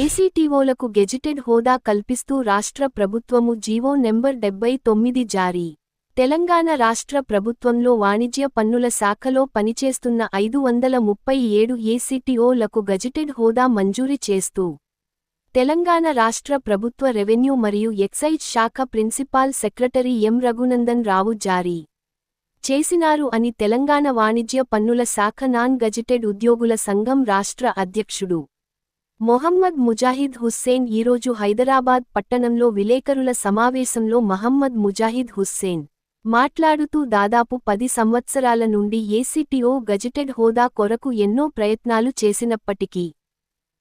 ఏసీటీఓలకు gazetted హోదా కల్పిస్తూ రాష్ట్ర ప్రభుత్వము జీవో నెంబర్ 79 జారీ. తెలంగాణ రాష్ట్ర ప్రభుత్వంలో వాణిజ్య పన్నుల శాఖలో పనిచేస్తున్న 537 ఏసీటీఓలకు గెజిటెడ్ హోదా మంజూరీ చేస్తూ తెలంగాణ రాష్ట్ర ప్రభుత్వ రెవెన్యూ మరియు ఎక్సైజ్ శాఖ ప్రిన్సిపాల్ సెక్రటరీ ఎం. రఘునందన్ రావు జారీ చేసినారు అని తెలంగాణ వాణిజ్య పన్నుల శాఖ నాన్ గెజిటెడ్ ఉద్యోగుల సంఘం రాష్ట్ర అధ్యక్షుడు మొహమ్మద్ ముజాహిద్ హుస్సేన్ ఈరోజు హైదరాబాద్ పట్టణంలో విలేకరుల సమావేశంలో మహమ్మద్ ముజాహిద్ హుస్సేన్ మాట్లాడుతూ దాదాపు 10 సంవత్సరాల నుండి ఏసీటీఓ గెజిటెడ్ హోదా కొరకు ఎన్నో ప్రయత్నాలు చేసినప్పటికీ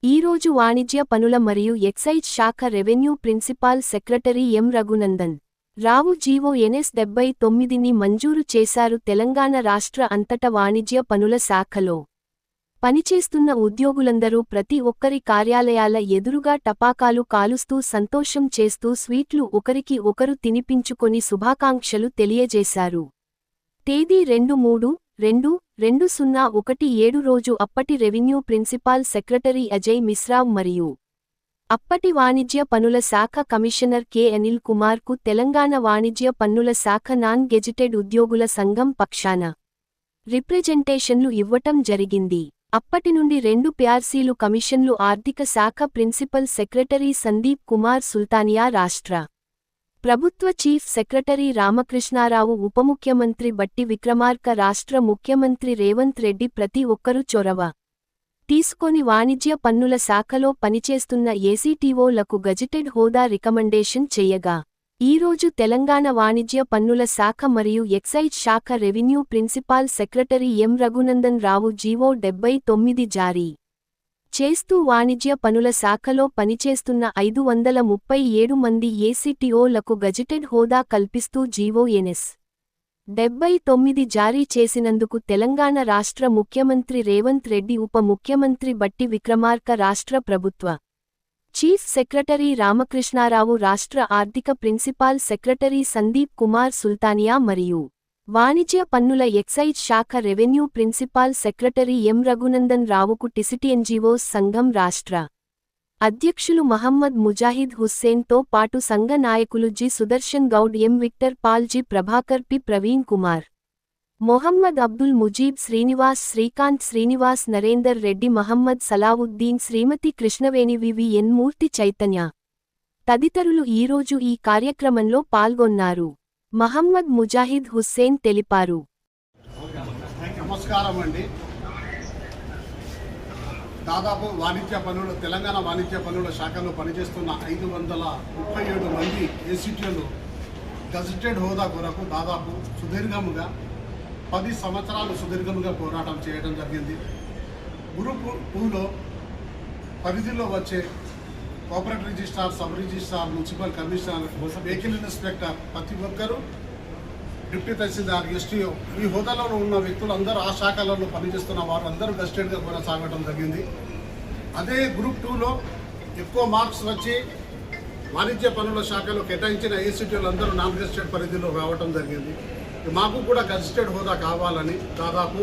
ఈరోజు వాణిజ్య పనుల మరియు ఎక్సైజ్ శాఖ revenue principal secretary M. Raghunandan Rao GO ఎన్స్ 79ని మంజూరు చేశారు. తెలంగాణ రాష్ట్ర అంతట వాణిజ్య పనుల శాఖలో పనిచేస్తున్న ఉద్యోగులందరూ ప్రతి ఒక్కరి కార్యాలయాల ఎదురుగా టపాకాలు కాలుస్తూ సంతోషం చేస్తూ స్వీట్లు ఒకరికి ఒకరు తినిపించుకొని శుభాకాంక్షలు తెలియజేశారు. తేదీ 23/2/2017 రోజు అప్పటి రెవెన్యూ ప్రిన్సిపాల్ సెక్రటరీ అజయ్ మిశ్రావ్ మరియు అప్పటి వాణిజ్య పనుల శాఖ కమిషనర్ కె. అనిల్ కుమార్కు తెలంగాణ వాణిజ్య పన్నుల శాఖ నాన్ గెజిటెడ్ ఉద్యోగుల సంఘం పక్షాన రిప్రజెంటేషన్లు ఇవ్వటం జరిగింది. అప్పటి నుండి 2 ప్యార్సీలు కమిషన్లు ఆర్థిక శాఖ ప్రిన్సిపల్ సెక్రటరీ సందీప్ కుమార్ సుల్తానియా, రాష్ట్ర ప్రభుత్వ చీఫ్ సెక్రటరీ రామకృష్ణారావు, ఉపముఖ్యమంత్రి బట్టి విక్రమార్క, రాష్ట్ర ముఖ్యమంత్రి రేవంత్ రెడ్డి ప్రతి ఒక్కరూ చొరవ తీసుకొని వాణిజ్య పన్నుల శాఖలో పనిచేస్తున్న ఏసీటీఓలకు గెజిటెడ్ హోదా రికమెండేషన్ చెయ్యగా ఈరోజు తెలంగాణ వాణిజ్య పన్నుల శాఖ మరియు ఎక్సైజ్ శాఖ revenue principal secretary M. Raghunandan Rao GO 79 జారీ చేస్తూ వాణిజ్య పనుల శాఖలో పనిచేస్తున్న 537 మంది ఏసీటీఓలకు గెజిటెడ్ హోదా కల్పిస్తూ జీవో ఎన్స్ 79 జారీ చేసినందుకు తెలంగాణ రాష్ట్ర ముఖ్యమంత్రి రేవంత్ రెడ్డి, ఉప ముఖ్యమంత్రి బట్టి విక్రమార్క, రాష్ట్ర ప్రభుత్వ చీఫ్ సెక్రటరీ రామకృష్ణారావు, రాష్ట్ర ఆర్థిక ప్రిన్సిపాల్ సెక్రటరీ సందీప్ కుమార్ సుల్తానియా మరియు వాణిజ్య పన్నుల ఎక్సైజ్ శాఖ revenue principal secretary M. Raghunandan రావుకు టిసిటిఎన్జీఓస్ సంఘం రాష్ట్ర అధ్యక్షులు మహమ్మద్ ముజాహిద్ హుస్సేన్తో పాటు సంఘ నాయకులు G. Sudarshan Goud, M. Victor Paul, G. Prabhakar, P. Praveen Kumar, Mohammed Abdul Mujeeb, Srinivas, Srikanth, Srinivas, Narender Reddy, Mohammed Salauddin, Srimathi Krishnaveni, VVN Murthy, Chaitanya తదితరులు ఈరోజు ఈ కార్యక్రమంలో పాల్గొన్నారు. మహమ్మద్ ముజాహిద్ హుస్సేన్ తెలిపారు. నమస్కారం అండి. దాదాపు తెలంగాణ వాణిజ్య పన్నుల శాఖలో పనిచేస్తున్న 537 మంది ఏసీటీలు గెజిటెడ్ హోదా కొరకు దాదాపు సుదీర్ఘముగా 10 సంవత్సరాలు సుదీర్ఘంగా పోరాటం చేయడం జరిగింది. గ్రూప్ 2లో పరిధిలో వచ్చే cooperative registrar, sub registrar, municipal commissioner, vehicle inspector, ప్రతి ఒక్కరూ డిప్యూటీ తహసీల్దార్, ఎస్టీఓ ఈ హోదాలో ఉన్న వ్యక్తులందరూ ఆ శాఖలలో పనిచేస్తున్న వారు అందరూ గెజిటెడ్గా కొనసాగడం జరిగింది. అదే గ్రూప్ 2లో ఎక్కువ మార్క్స్ వచ్చి వాణిజ్య పన్నుల శాఖలో కేటాయించిన ఏసీటీలు అందరూ నాన్ గెజిటెడ్ పరిధిలో రావడం జరిగింది. మాకు కూడా గెజిటెడ్ హోదా కావాలని దాదాపు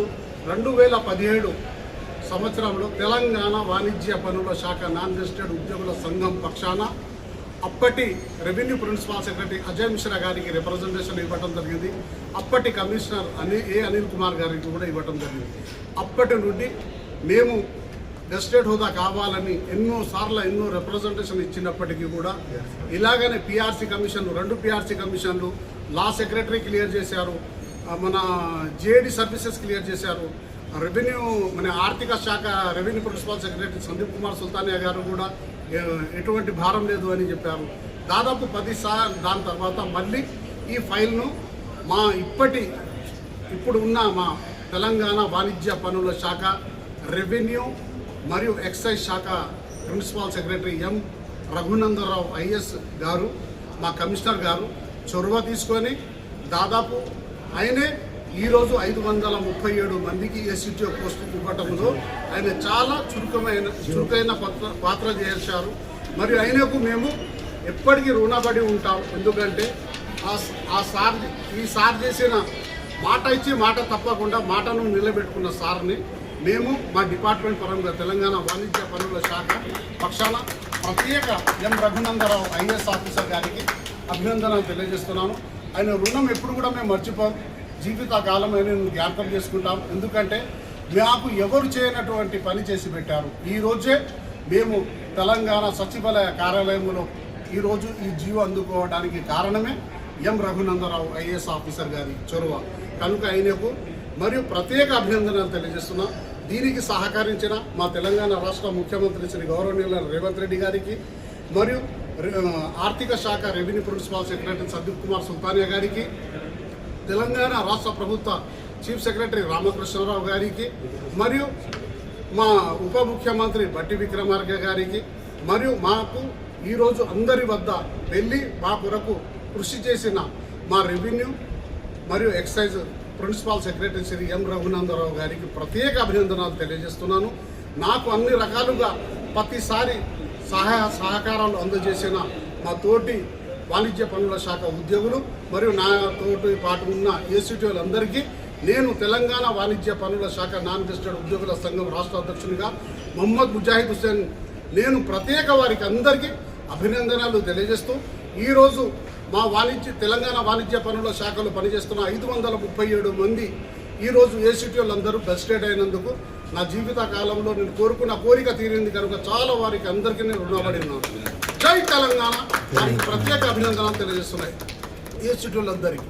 2017 సంవత్సరంలో తెలంగాణ వాణిజ్య పన్నుల శాఖ నాన్ గెజిటెడ్ ఉద్యోగుల సంఘం పక్షాన అప్పటి revenue principal secretary Ajay Mishra గారికి రిప్రజెంటేషన్ ఇవ్వడం జరిగింది. అప్పటి కమిషనర్ అనిల్ కుమార్ గారికి కూడా ఇవ్వడం జరిగింది. అప్పటి నుండి మేము గెజిటెడ్ హోదా కావాలని ఎన్నో రిప్రజెంటేషన్ ఇచ్చినప్పటికీ కూడా ఇలాగనే పిఆర్సీ కమిషన్లు 2 పిఆర్సీ కమిషన్లు, లా సెక్రటరీ క్లియర్ చేశారు, మన జేడీ సర్వీసెస్ క్లియర్ చేశారు, మన ఆర్థిక శాఖ revenue principal secretary Sandeep Kumar Sultania గారు కూడా ఎటువంటి భారం లేదు అని చెప్పారు. దాదాపు 10 సార్లు దాని తర్వాత మళ్ళీ ఈ ఫైల్ను ఇప్పుడు ఉన్న మా తెలంగాణ వాణిజ్య పన్నుల శాఖ రెవెన్యూ మరియు ఎక్సైజ్ శాఖ principal secretary M. Raghunandan Rao is గారు, మా కమిషనర్ గారు చొరవ తీసుకొని దాదాపు ఆయనే ఈరోజు 537 మందికి ఏసీటీఓ పోస్టు ఇవ్వటంలో ఆయన చాలా చురుకైన పాత్ర చేశారు. మరియు ఆయనకు మేము ఎప్పటికీ రుణపడి ఉంటాం. ఎందుకంటే ఈ సార్ చేసిన మాట ఇచ్చి మాట తప్పకుండా మాటను నిలబెట్టుకున్న సార్ని మేము మా డిపార్ట్మెంట్ పరంగా తెలంగాణ వాణిజ్య పన్నుల శాఖ పక్షాన ప్రత్యేక ఎం రఘునందరావు ఐఏఎస్ ఆఫీసర్ గారికి అభినందనలు తెలియజేస్తున్నాను. ఆయన రుణం ఎప్పుడు కూడా మేము మర్చిపోం, జీవిత కాలం ఆయన జ్ఞాపకం చేసుకుంటాం. ఎందుకంటే మాకు ఎవరు చేయనటువంటి పని చేసి పెట్టారు. ఈరోజే మేము తెలంగాణ సచివాలయ కార్యాలయంలో ఈరోజు ఈ జీవో అందుకోవడానికి కారణమే ఎం రఘునందరావు ఐఏఎస్ ఆఫీసర్ గారి చొరవ కనుక ఆయనకు మరియు ప్రత్యేక అభినందనలు తెలియజేస్తున్నా. దీనికి సహకరించిన మా తెలంగాణ రాష్ట్ర ముఖ్యమంత్రి శ్రీ గౌరవనీయుల రేవంత్ రెడ్డి గారికి మరియు ఆర్థిక శాఖ revenue principal secretary Sandeep Kumar Sultania గారికి, తెలంగాణ రాష్ట్ర ప్రభుత్వ చీఫ్ సెక్రటరీ రామకృష్ణరావు గారికి మరియు మా ఉప ముఖ్యమంత్రి బట్టి విక్రమార్క గారికి మరియు మాకు ఈరోజు అందరి వద్ద వెళ్ళి మా కొరకు కృషి చేసిన మా రెవెన్యూ మరియు ఎక్సైజ్ ప్రిన్సిపల్ సెక్రటరీ శ్రీ ఎం రఘునందరావు గారికి ప్రత్యేక అభినందనలు తెలియజేస్తున్నాను. నాకు అన్ని రకాలుగా ప్రతిసారి సహకారాలు అందజేసిన మా తోటి వాణిజ్య పనుల శాఖ ఉద్యోగులు మరియు నా తోటి పాటు ఉన్న ఏసీటీలందరికీ నేను తెలంగాణ వాణిజ్య పనుల శాఖ నాన్ గెస్టెడ్ ఉద్యోగుల సంఘం రాష్ట్ర అధ్యక్షునిగా మొహమ్మద్ ముజాహిద్ హుస్సేన్ నేను ప్రత్యేక వారికి అందరికీ అభినందనలు తెలియజేస్తూ ఈరోజు మా తెలంగాణ వాణిజ్య పనుల శాఖలో పనిచేస్తున్న 537 మంది ఈరోజు ఏసీటీలందరూ బెస్టెడ్ అయినందుకు నా జీవిత కాలంలో నేను కోరుకున్న కోరిక తీరింది కనుక చాలా వారికి అందరికీ నేను రుణపడి ఉన్నాను. జై తెలంగాణ. ప్రత్యేక అభినందనలు తెలియజేస్తున్నాయి ఏసీటీలందరికీ.